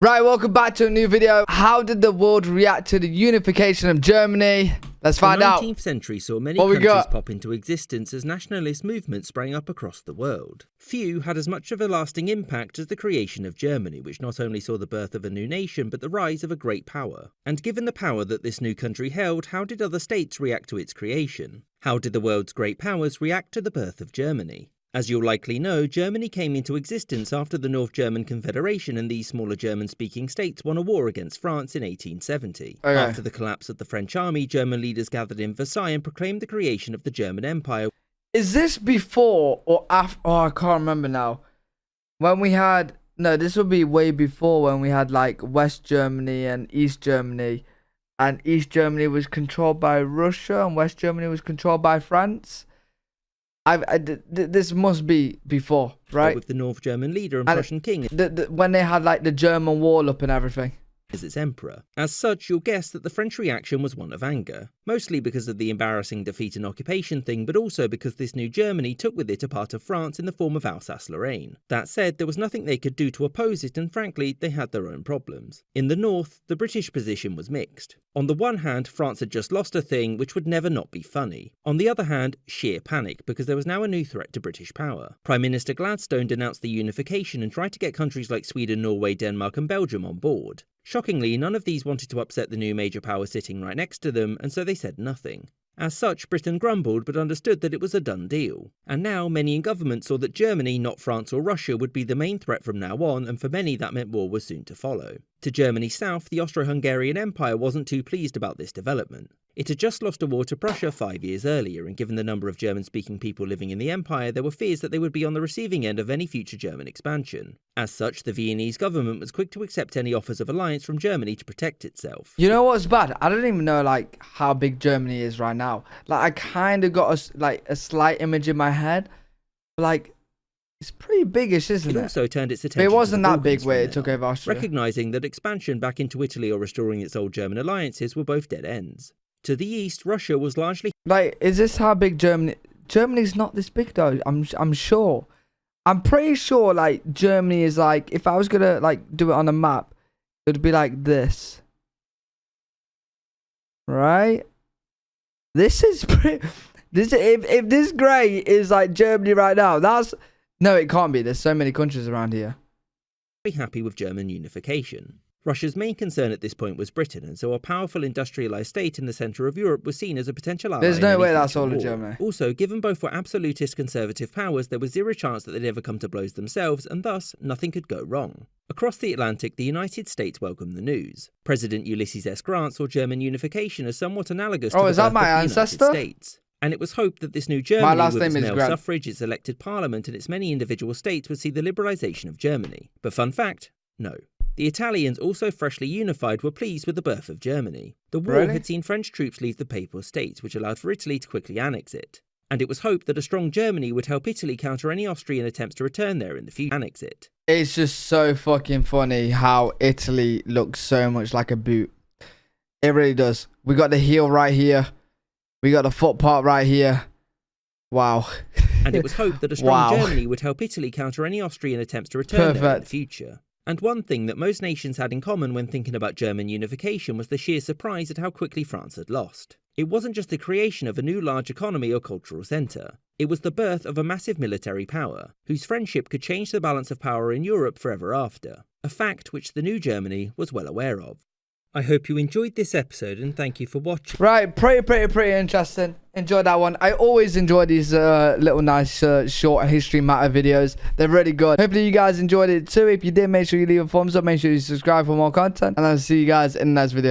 Right, welcome back to a new video. How did the world react to the unification of Germany? Let's find out. The 19th century saw many countries pop into existence as nationalist movements sprang up across the world. Few had as much of a lasting impact as the creation of Germany, which not only saw the birth of a new nation, but the rise of a great power. And given the power that this new country held, how did other states react to its creation? How did the world's great powers react to the birth of Germany? As you'll likely know, Germany came into existence after the North German Confederation and these smaller German-speaking states won a war against France in 1870. Okay. After the collapse of the French army, German leaders gathered in Versailles and proclaimed the creation of the German Empire. Is this before or after? Oh, I can't remember now. When we had... No, this would be way before when we had like West Germany and East Germany. And East Germany was controlled by Russia and West Germany was controlled by France. This must be before, right? With the North German leader and Prussian king when they had like the German wall up and everything as its emperor. As such, you'll guess that the French reaction was one of anger, mostly because of the embarrassing defeat and occupation thing, but also because this new Germany took with it a part of France in the form of Alsace-Lorraine. That said, there was nothing they could do to oppose it, and frankly, they had their own problems. In the north, the British position was mixed. On the one hand, France had just lost a thing which would never not be funny. On the other hand, sheer panic, because there was now a new threat to British power. Prime Minister Gladstone denounced the unification and tried to get countries like Sweden, Norway, Denmark and Belgium on board. Shockingly, none of these wanted to upset the new major power sitting right next to them, and so they said nothing. As such, Britain grumbled but understood that it was a done deal. And now, many in government saw that Germany, not France or Russia, would be the main threat from now on, and for many that meant war was soon to follow. To Germany's south, the Austro-Hungarian Empire wasn't too pleased about this development. It had just lost a war to Prussia 5 years earlier, and given the number of German-speaking people living in the empire, there were fears that they would be on the receiving end of any future German expansion. As such, the Viennese government was quick to accept any offers of alliance from Germany to protect itself. You know what's bad? I don't even know like how big Germany is right now. Like I kind of got a slight image in my head, but, like it's pretty biggish, isn't it? It also turned its attention. But it wasn't to the that big Balkans where it from took there, over Austria. recognizing that expansion back into Italy or restoring its old German alliances were both dead ends. To the east, Russia was largely... Like, is this how big Germany... Germany's not this big though, I'm sure. I'm pretty sure like Germany is like, if I was gonna like do it on a map, it would be like this. Right? This is pretty... If this grey is like Germany right now, that's... No, it can't be. There's so many countries around here. Happy with German unification. Russia's main concern at this point was Britain, and so a powerful industrialised state in the centre of Europe was seen as a potential ally. There's no way that's all all of Germany. Also, given both were absolutist conservative powers, there was zero chance that they'd ever come to blows themselves, and thus, nothing could go wrong. Across the Atlantic, the United States welcomed the news. President Ulysses S. Grant saw German unification as somewhat analogous to the birth of the United States. And it was hoped that this new Germany, with its male suffrage, its elected parliament, and its many individual states, would see the liberalisation of Germany. But fun fact, no. The Italians, also freshly unified, were pleased with the birth of Germany. The war had seen French troops leave the Papal States, which allowed for Italy to quickly annex it. And it was hoped that a strong Germany would help Italy counter any Austrian attempts to return there in the future. Annex it. It's just so fucking funny how Italy looks so much like a boot. It really does. We got the heel right here. We got the foot part right here. Wow. And it was hoped that a strong Germany would help Italy counter any Austrian attempts to return there in the future. And one thing that most nations had in common when thinking about German unification was the sheer surprise at how quickly France had lost. It wasn't just the creation of a new large economy or cultural centre. It was the birth of a massive military power, whose friendship could change the balance of power in Europe forever after. A fact which the new Germany was well aware of. I hope you enjoyed this episode and thank you for watching. Right, pretty interesting. Enjoyed that one. I always enjoy these little nice short history matter videos. They're really good. Hopefully you guys enjoyed it too. If you did, make sure you leave a thumbs up. Make sure you subscribe for more content. And I'll see you guys in the next video.